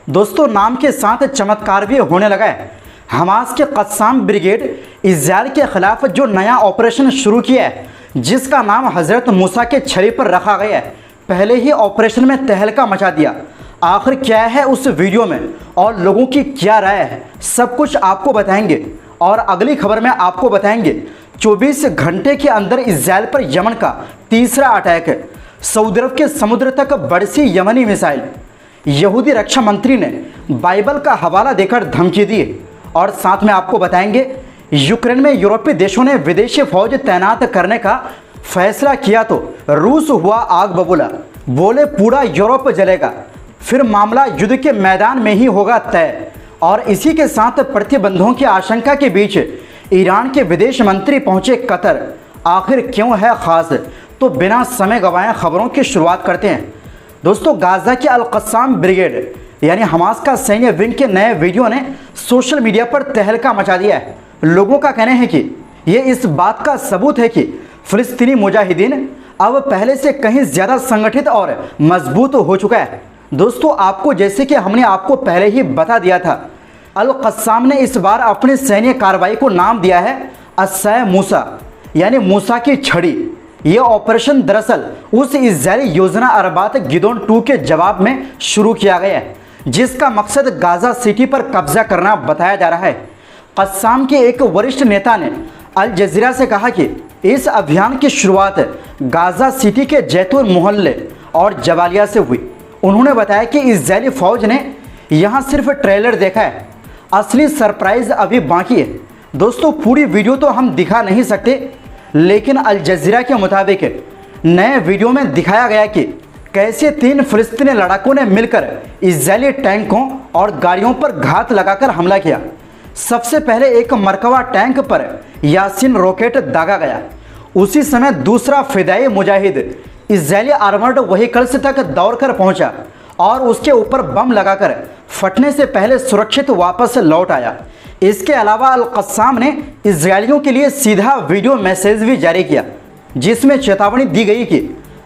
दोस्तों, नाम के साथ चमत्कार भी होने लगा है। हमास के कस्साम ब्रिगेड इजराइल के खिलाफ जो नया ऑपरेशन शुरू किया है, जिसका नाम हज़रत मूसा के छड़ी पर रखा गया है, पहले ही ऑपरेशन में तहलका मचा दिया। आखिर क्या है उस वीडियो में और लोगों की क्या राय है, सब कुछ आपको बताएंगे। और अगली खबर में आपको बताएंगे 24 घंटे के अंदर इजराइल पर यमन का तीसरा अटैक है। सऊदी अरब के समुद्र तक बरसी यमनी मिसाइल। यहूदी रक्षा मंत्री ने बाइबल का हवाला देकर धमकी दी। और साथ में आपको बताएंगे यूक्रेन में यूरोपीय देशों ने विदेशी फौज तैनात करने का फैसला किया तो रूस हुआ आग बबूला, बोले पूरा यूरोप जलेगा, फिर मामला युद्ध के मैदान में ही होगा तय। और इसी के साथ प्रतिबंधों की आशंका के बीच ईरान के विदेश मंत्री पहुंचे कतर। आखिर क्यों है खास, तो बिना समय गंवाए खबरों की शुरुआत करते हैं। दोस्तों, गाजा के अल कस्साम ब्रिगेड यानी हमास का सैन्य विंग के नए वीडियो ने सोशल मीडिया पर तहलका मचा दिया है। लोगों का कहना है कि ये इस बात का सबूत है कि फिलिस्तीनी मुजाहिदीन अब पहले से कहीं ज़्यादा संगठित और मजबूत हो चुका है। दोस्तों, आपको जैसे कि हमने आपको पहले ही बता दिया था, अल कस्साम ने इस बार अपनी सैन्य कार्रवाई को नाम दिया है अस्सै मूसा यानी मूसा की छड़ी। ये ऑपरेशन दरअसल उस इजरायली योजना अरबात गिदोन 2 के जवाब में शुरू किया गया है, जिसका मकसद गाजा सिटी पर कब्जा करना बताया जा रहा है। कस्साम के एक वरिष्ठ नेता ने अल जजीरा से कहा कि इस अभियान की शुरुआत गाजा सिटी के जैतून मोहल्ले और जबालिया से हुई। उन्होंने बताया कि इजरायली फौज ने यहाँ सिर्फ ट्रेलर देखा है, असली सरप्राइज अभी बाकी है। दोस्तों, पूरी वीडियो तो हम दिखा नहीं सकते, लेकिन अल जजीरा के मुताबिक नए वीडियो में दिखाया गया कि कैसे 3 फिलिस्तीनी लड़ाकों ने मिलकर इजरायली टैंकों और गाड़ियों पर घात लगाकर हमला किया। सबसे पहले एक मरकवा टैंक पर यासीन रॉकेट दागा गया। उसी समय दूसरा फिदाई मुजाहिद इजरायली आर्मर्ड व्हीकल्स तक दौड़कर पहुंचा और उसके ऊपर बम लगाकर फटने से पहले सुरक्षित वापस लौट आया। इसके अलावा अल कस्साम ने इजरायलियों के लिए सीधा वीडियो मैसेज भी जारी किया, जिसमें चेतावनी दी गई कि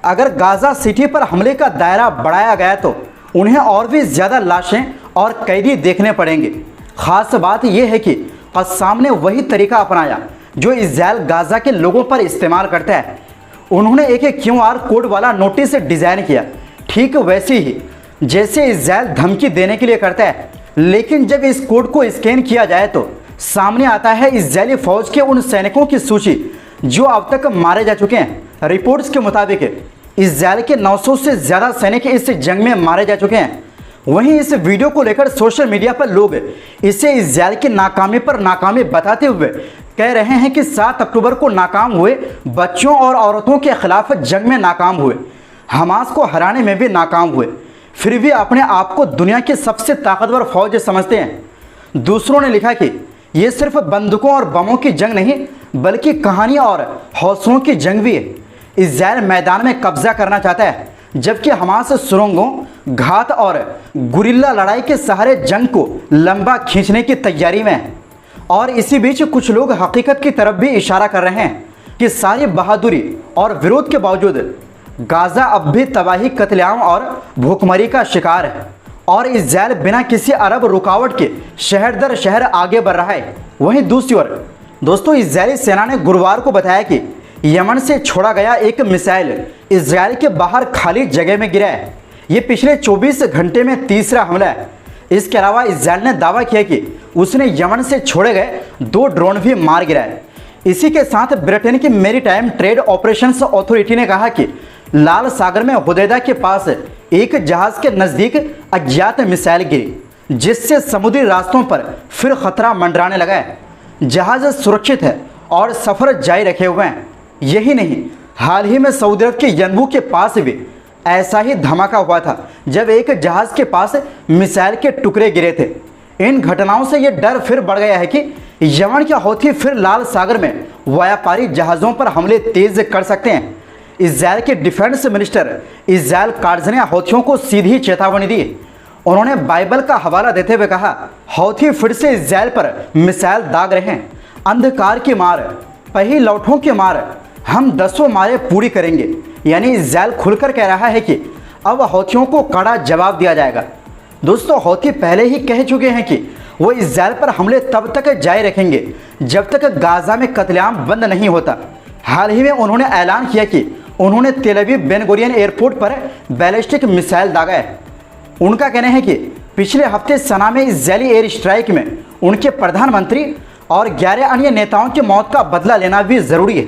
अगर गाजा सिटी पर हमले का दायरा बढ़ाया गया तो उन्हें और भी ज़्यादा लाशें और कैदी देखने पड़ेंगे। खास बात यह है कि कस्साम ने वही तरीका अपनाया जो इजराइल गाजा के लोगों पर इस्तेमाल करता है। उन्होंने एक QR कोड वाला नोटिस डिज़ाइन किया, ठीक वैसे ही जैसे इजराइल धमकी देने के लिए करता है। लेकिन जब इस कोड को स्कैन किया जाए तो सामने आता है इजरायली फौज के उन सैनिकों की सूची जो अब तक मारे जा चुके हैं। रिपोर्ट्स के मुताबिक इजराइल के 900 से ज़्यादा सैनिक इस जंग में मारे जा चुके हैं। वहीं इस वीडियो को लेकर सोशल मीडिया पर लोग इसे इजराइल की नाकामी पर नाकामी बताते हुए कह रहे हैं कि 7 अक्टूबर को नाकाम हुए बच्चों और औरतों के खिलाफ जंग में नाकाम हुए, हमास को हराने में भी नाकाम हुए, फिर भी अपने आप को दुनिया की सबसे ताकतवर फौज समझते हैं। दूसरों ने लिखा कि ये सिर्फ बंदूकों और बमों की जंग नहीं बल्कि कहानी और हौसलों की जंग भी है। इजराइल मैदान में कब्जा करना चाहता है, जबकि हमास सुरंगों, घात और गुरिल्ला लड़ाई के सहारे जंग को लंबा खींचने की तैयारी में है। और इसी बीच कुछ लोग हकीकत की तरफ भी इशारा कर रहे हैं कि सारी बहादुरी और विरोध के बावजूद गाजा अब भी तबाही, कत्लेआम और भूखमरी का शिकार है और इजराइल बिना किसी अरब रुकावट के शहर दर शहर आगे बढ़ रहा है। वहीं दूसरी ओर दोस्तों, इजरायली सेना ने गुरुवार को बताया कि यमन से छोड़ा गया एक मिसाइल इजराइल के बाहर खाली जगह में गिरा है। ये पिछले 24 घंटे में तीसरा हमला है। इसके अलावा इजराइल ने दावा किया कि उसने यमन से छोड़े गए 2 ड्रोन भी मार गिराए। इसी के साथ ब्रिटेन की मैरीटाइम ट्रेड ऑपरेशंस अथॉरिटी ने कहा कि लाल सागर में हुदैदा के पास एक जहाज के नज़दीक अज्ञात मिसाइल गिरी, जिससे समुद्री रास्तों पर फिर खतरा मंडराने लगा है। जहाज सुरक्षित है और सफ़र जारी रखे हुए हैं। यही नहीं, हाल ही में सऊदी अरब के यनबू के पास भी ऐसा ही धमाका हुआ था, जब एक जहाज के पास मिसाइल के टुकड़े गिरे थे। इन घटनाओं से यह डर फिर बढ़ गया है कि यमन के हौथी फिर लाल सागर में व्यापारी जहाज़ों पर हमले तेज कर सकते हैं। इजराइल के डिफेंस मिनिस्टर इजराइल काट्ज़ ने हौथियों को सीधी चेतावनी दी। उन्होंने बाइबल का हवाला देते हुए कहा, हौथी फिर से इजराइल पर मिसाइल दाग रहे हैं। अंधकार की मार, पही लौठों की मार, हम 10 मारें पूरी करेंगे। यानी इजराइल खुलकर कह रहा है कि अब हौथियों को कड़ा जवाब दिया जाएगा। दोस्तों हौथी पहले ही कह चुके हैं कि वो इस्राइल पर हमले तब तक जारी रखेंगे जब तक गाजा में कत्लेआम बंद नहीं होता। हाल ही में उन्होंने ऐलान किया कि उन्होंने तेल अवीव बेन गुरियन एयरपोर्ट पर बैलिस्टिक मिसाइल दागा है। उनका कहना है कि पिछले हफ्ते सना में इजरायली एयर स्ट्राइक में उनके प्रधानमंत्री और 11 अन्य नेताओं की मौत का बदला लेना भी ज़रूरी है।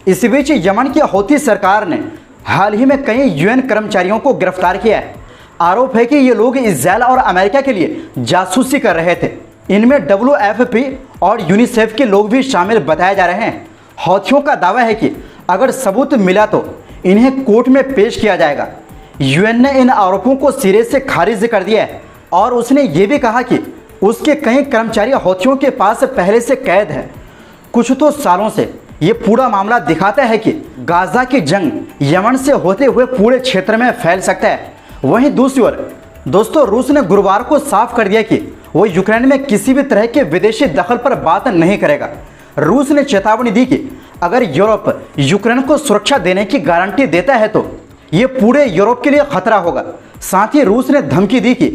इस बीच यमन की हौथी सरकार ने हाल ही में कई यूएन कर्मचारियों को गिरफ्तार किया है। आरोप है कि ये लोग इजरायल और अमेरिका के लिए जासूसी कर रहे थे। इनमें WFP और यूनिसेफ के लोग भी शामिल बताए जा रहे हैं। हौथियों का दावा है कि अगर सबूत मिला तो इन्हें कोर्ट में पेश किया जाएगा। यूएन ने इन आरोपों को सिरे से खारिज कर दिया है और उसने ये भी कहा कि उसके कई कर्मचारी हौथियों के पास पहले से कैद है। कुछ तो सालों से ये पूरा मामला दिखाता है कि गाजा की जंग यमन से होते हुए पूरे क्षेत्र में फैल सकता है। वहीं दूसरी ओर दोस्तों रूस ने गुरुवार को साफ कर दिया कि वो यूक्रेन में किसी भी तरह के विदेशी दखल पर बात नहीं करेगा। रूस ने चेतावनी दी कि अगर यूरोप यूक्रेन को सुरक्षा देने की गारंटी देता है तो ये पूरे यूरोप के लिए खतरा होगा। साथ ही रूस ने धमकी दी कि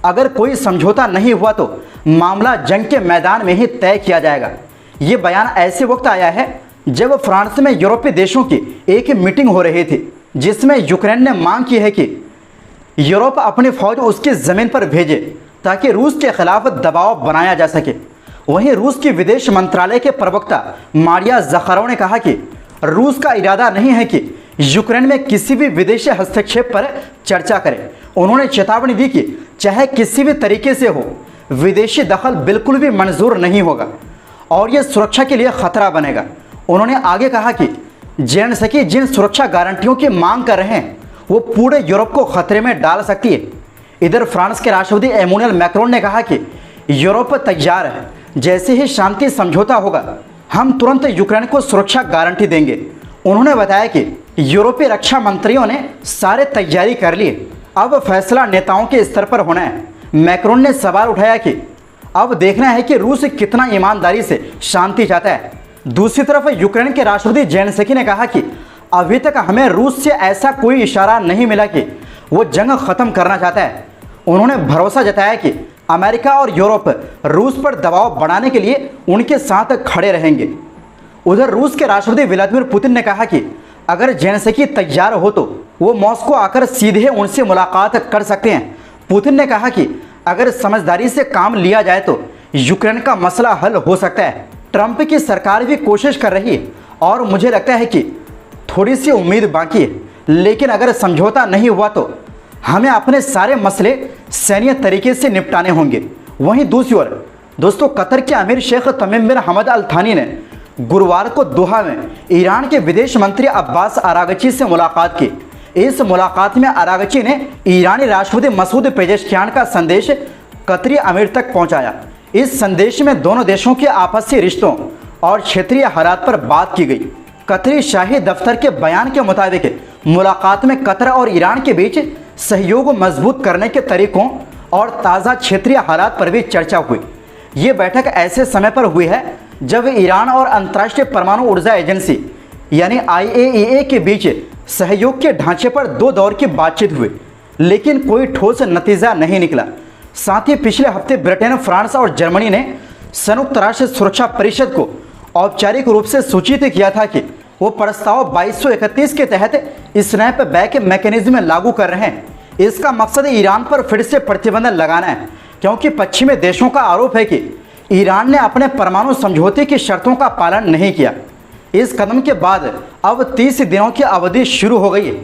अगर कोई समझौता नहीं हुआ तो मामला जंग के मैदान में ही तय किया जाएगा। ये बयान ऐसे वक्त आया है जब फ्रांस में यूरोपीय देशों की एक मीटिंग हो रही थी जिसमें यूक्रेन ने मांग की है कि यूरोप अपनी फौज उसकी ज़मीन पर भेजे ताकि रूस के खिलाफ दबाव बनाया जा सके। वहीं रूस की विदेश मंत्रालय के प्रवक्ता मारिया ज़खारोव ने कहा कि रूस का इरादा नहीं है कि यूक्रेन में किसी भी विदेशी हस्तक्षेप पर चर्चा करे। उन्होंने चेतावनी दी कि चाहे किसी भी तरीके से हो विदेशी दखल बिल्कुल भी मंजूर नहीं होगा और ये सुरक्षा के लिए खतरा बनेगा। उन्होंने आगे कहा कि जेलेंस्की जिन सुरक्षा गारंटियों की मांग कर रहे हैं वो पूरे यूरोप को खतरे में डाल सकती है। इधर फ्रांस के राष्ट्रपति एमैनुएल मैक्रोन ने कहा कि यूरोप तैयार है, जैसे ही शांति समझौता होगा हम तुरंत यूक्रेन को सुरक्षा गारंटी देंगे। उन्होंने बताया कि यूरोपीय रक्षा मंत्रियों ने सारे तैयारी कर ली, अब फैसला नेताओं के स्तर पर होना है। मैक्रोन ने सवाल उठाया कि अब देखना है कि रूस कितना ईमानदारी से शांति चाहता है। दूसरी तरफ यूक्रेन के राष्ट्रपति जेलेंस्की ने कहा कि अभी तक हमें रूस से ऐसा कोई इशारा नहीं मिला कि वो जंग खत्म करना चाहता है। उन्होंने भरोसा जताया कि अमेरिका और यूरोप रूस पर दबाव बढ़ाने के लिए उनके साथ खड़े रहेंगे। उधर रूस के राष्ट्रपति व्लादिमीर पुतिन ने कहा कि अगर जेलेंस्की तैयार हो तो वो मॉस्को आकर सीधे उनसे मुलाकात कर सकते हैं। पुतिन ने कहा कि अगर समझदारी से काम लिया जाए तो यूक्रेन का मसला हल हो सकता है। ट्रंप की सरकार भी कोशिश कर रही है और मुझे लगता है कि थोड़ी सी उम्मीद बाकी है, लेकिन अगर समझौता नहीं हुआ तो हमें अपने सारे मसले सैन्य तरीके से निपटाने होंगे। वहीं दूसरी ओर दोस्तों कतर के अमीर शेख तमीम बिन हमद अल थानी ने गुरुवार को दोहा में ईरान के विदेश मंत्री अब्बास अरागची से मुलाकात की। इस मुलाकात में अरागची ने ईरानी राष्ट्रपति मसूद पेजेश्कियान का संदेश कतरी अमीर तक पहुंचाया। इस संदेश में दोनों देशों के आपसी रिश्तों और क्षेत्रीय हालात पर बात की गई। कतरी शाही दफ्तर के बयान के मुताबिक मुलाकात में कतर और ईरान के बीच सहयोग मजबूत करने के तरीकों और ताज़ा क्षेत्रीय हालात पर भी चर्चा हुई। ये बैठक ऐसे समय पर हुई है जब ईरान और अंतर्राष्ट्रीय परमाणु ऊर्जा एजेंसी यानी IAEA के बीच सहयोग के ढांचे पर 2 दौर की बातचीत हुई, लेकिन कोई ठोस नतीजा नहीं निकला। साथ ही पिछले हफ्ते ब्रिटेन, फ्रांस और जर्मनी ने संयुक्त राष्ट्र सुरक्षा परिषद को औपचारिक रूप से सूचित किया था कि वो प्रस्ताव 2231 के तहत स्नैप बैक मैकेनिज्म लागू कर रहे हैं। इसका मकसद ईरान पर फिर से प्रतिबंध लगाना है, क्योंकि पश्चिमी देशों का आरोप है कि ईरान ने अपने परमाणु समझौते की शर्तों का पालन नहीं किया। इस कदम के बाद अब 30 दिनों की अवधि शुरू हो गई है।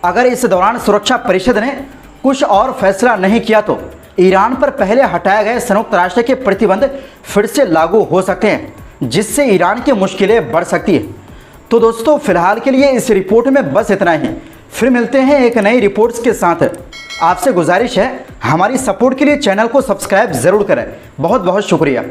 अगर इस दौरान सुरक्षा परिषद ने कुछ और फैसला नहीं किया तो ईरान पर पहले हटाए गए संयुक्त राष्ट्र के प्रतिबंध फिर से लागू हो सकते हैं, जिससे ईरान की मुश्किलें बढ़ सकती है। तो दोस्तों फिलहाल के लिए इस रिपोर्ट में बस इतना ही। फिर मिलते हैं एक नई रिपोर्ट्स के साथ। आपसे गुजारिश है हमारी सपोर्ट के लिए चैनल को सब्सक्राइब ज़रूर करें। बहुत बहुत शुक्रिया।